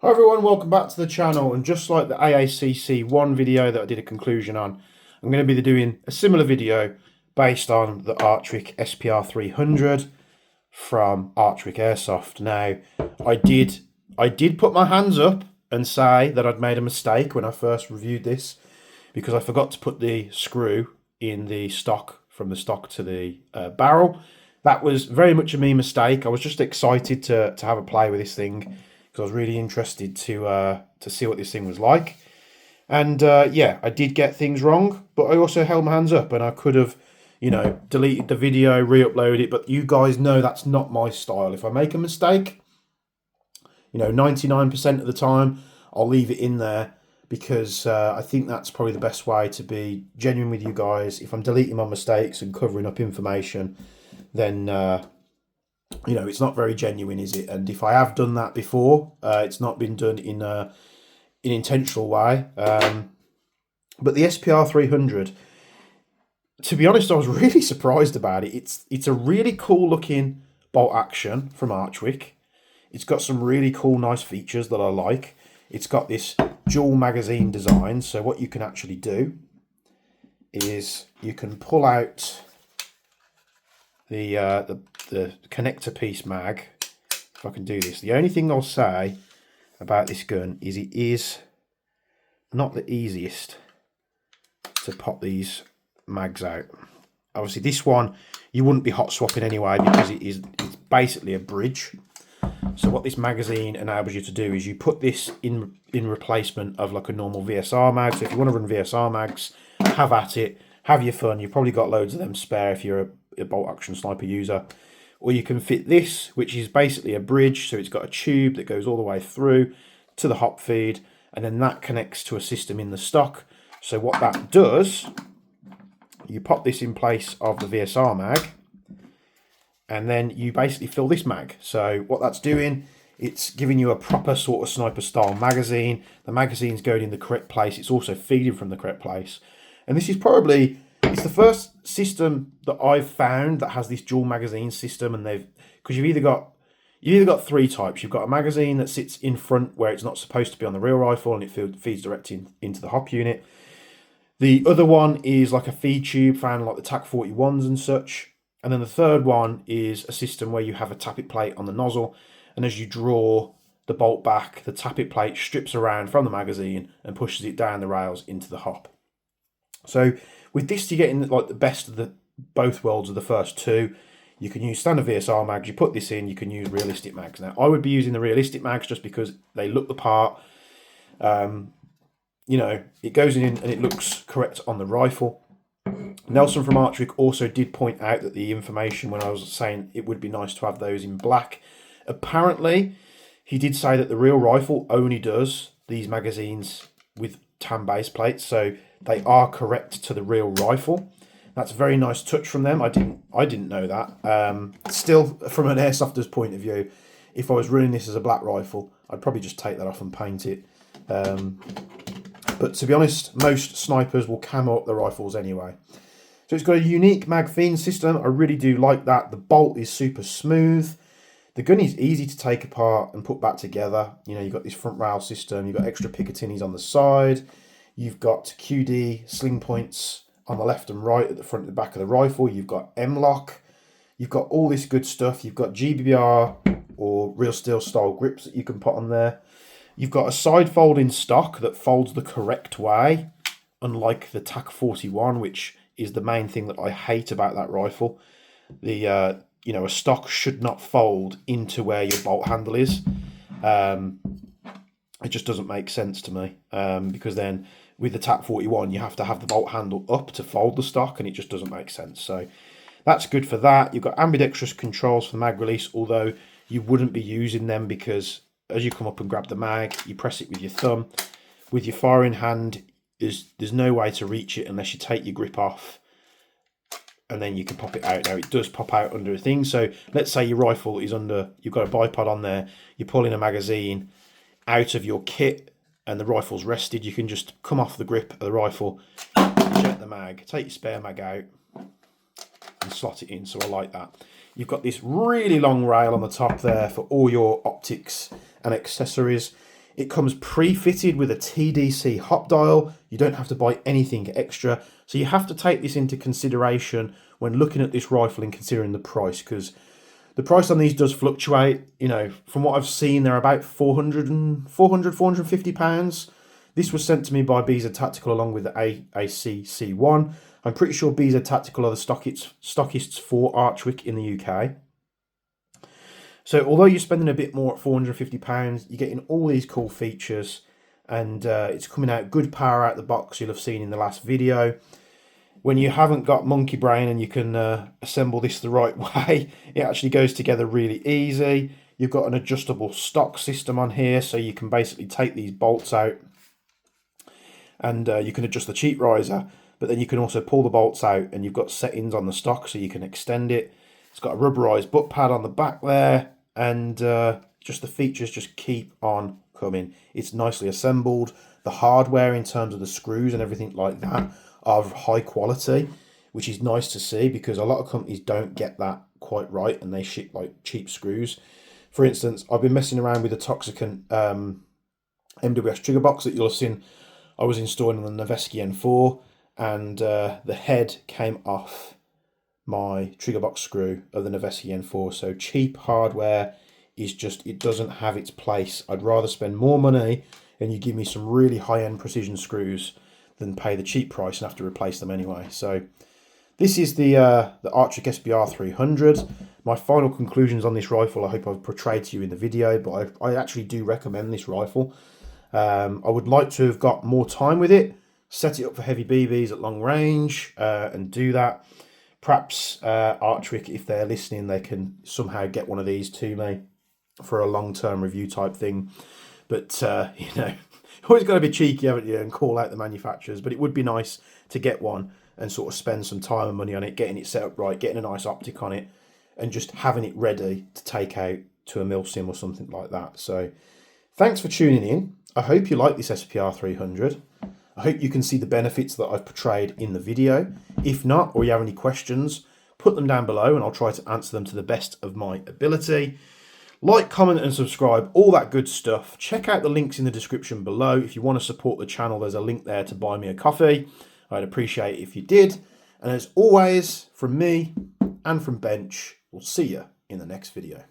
Hi everyone, welcome back to the channel, and just like the AACC 1 video that I did a conclusion on, I'm going to be doing a similar video based on the Archwick SPR 300 from Archwick Airsoft. Now, I did put my hands up and say that I'd made a mistake when I first reviewed this, because I forgot to put the screw in the stock, from the stock to the barrel. That was very much a me mistake. I was just excited to have a play with this thing, because I was really interested to see what this thing was like. And yeah, I did get things wrong, but I also held my hands up, and I could have, deleted the video, re-upload it, but you guys know that's not my style. If I make a mistake, 99% of the time, I'll leave it in there, because I think that's probably the best way to be genuine with you guys. If I'm deleting my mistakes and covering up information, then it's not very genuine, is it? And if I have done that before, it's not been done in an intentional way. But the SPR 300, to be honest, I was really surprised about it. It's a really cool looking bolt action from Archwick. It's got some really cool, nice features that I like. It's got this dual magazine design. So what you can actually do is you can pull out the connector piece mag. If I can do this, the only thing I'll say about this gun is it is not the easiest to pop these mags out. Obviously this one you wouldn't be hot swapping anyway, because it's basically a bridge. So what this magazine enables you to do is you put this in replacement of like a normal VSR mag. So if you want to run VSR mags, have at it, have your fun. You've probably got loads of them spare if you're a bolt action sniper user. Or you can fit this, which is basically a bridge. So it's got a tube that goes all the way through to the hop feed, and then that connects to a system in the stock. So what that does, you pop this in place of the VSR mag, and then you basically fill this mag. So what that's doing, it's giving you a proper sort of sniper style magazine. The magazine's going in the correct place. It's also feeding from the correct place. And this is probably, it's the first system that I've found that has this dual magazine system. And because you've either got three types. You've got a magazine that sits in front where it's not supposed to be on the real rifle, and it feeds directly into the hop unit. The other one is like a feed tube found like the TAC 41s and such. And then the third one is a system where you have a tappet plate on the nozzle, and as you draw the bolt back, the tappet plate strips around from the magazine and pushes it down the rails into the hop. So with this, you're getting like the best of both worlds of the first two. You can use standard VSR mags, you put this in, you can use realistic mags. Now, I would be using the realistic mags just because they look the part. It goes in and it looks correct on the rifle. Nelson from Archwick also did point out that the information, when I was saying it would be nice to have those in black, apparently he did say that the real rifle only does these magazines with tan base plates, so they are correct to the real rifle. That's a very nice touch from them. I didn't know that. Still, from an airsofter's point of view, if I was running this as a black rifle, I'd probably just take that off and paint it. But to be honest, most snipers will camo up the rifles anyway. So it's got a unique mag feed system. I really do like that. The bolt is super smooth. The gun is easy to take apart and put back together. You've got this front rail system. You've got extra Picatinis on the side. You've got QD sling points on the left and right at the front and the back of the rifle. You've got M-lock. You've got all this good stuff. You've got GBR or real steel style grips that you can put on there. You've got a side folding stock that folds the correct way, unlike the TAC 41, which is the main thing that I hate about that rifle. A stock should not fold into where your bolt handle is. It just doesn't make sense to me, because then with the TAC 41, you have to have the bolt handle up to fold the stock, and it just doesn't make sense. So that's good for that. You've got ambidextrous controls for the mag release, although you wouldn't be using them, because as you come up and grab the mag, you press it with your thumb. With your firing hand, there's no way to reach it unless you take your grip off, and then you can pop it out. Now, it does pop out under a thing. So let's say your rifle is under, you've got a bipod on there, you're pulling a magazine out of your kit and the rifle's rested. You can just come off the grip of the rifle, eject the mag, take your spare mag out and slot it in. So I like that. You've got this really long rail on the top there for all your optics and accessories. It comes pre-fitted with a TDC hop dial. You don't have to buy anything extra. So you have to take this into consideration when looking at this rifle and considering the price, because the price on these does fluctuate. You know, from what I've seen, they're about 450 pounds. This was sent to me by BZ Tactical along with the ACC1. I'm pretty sure BZ Tactical are the stockists for Archwick in the UK. So although you're spending a bit more at £450, you're getting all these cool features, and it's coming out good power out the box. You'll have seen in the last video. When you haven't got monkey brain and you can assemble this the right way, it actually goes together really easy. You've got an adjustable stock system on here, so you can basically take these bolts out and you can adjust the cheek riser, but then you can also pull the bolts out, and you've got settings on the stock so you can extend it. It's got a rubberized butt pad on the back there, and just the features just keep on coming. It's nicely assembled. The hardware in terms of the screws and everything like that are of high quality, which is nice to see, because a lot of companies don't get that quite right and they ship like cheap screws. For instance, I've been messing around with the Toxicant MWS trigger box that you'll have seen I was installing on the Noveski N4, and the head came off my trigger box screw of the Noveski N4. So cheap hardware is just, it doesn't have its place. I'd rather spend more money and you give me some really high-end precision screws than pay the cheap price and have to replace them anyway. So this is the Archwick SPR 300. My final conclusions on this rifle, I hope I've portrayed to you in the video, but I actually do recommend this rifle. I would like to have got more time with it, set it up for heavy BBs at long range, and do that. Perhaps Archwick, if they're listening, they can somehow get one of these to me for a long-term review type thing. But, you know, always got to be cheeky, haven't you, and call out the manufacturers. But it would be nice to get one and sort of spend some time and money on it, getting it set up right, getting a nice optic on it, and just having it ready to take out to a milsim or something like that. So thanks for tuning in. I hope you like this SPR 300. I hope you can see the benefits that I've portrayed in the video. If not, or you have any questions, put them down below and I'll try to answer them to the best of my ability. Like, comment and subscribe, all that good stuff. Check out the links in the description below. If you want to support the channel, there's a link there to buy me a coffee. I'd appreciate it if you did. And as always, from me and from Bench, we'll see you in the next video.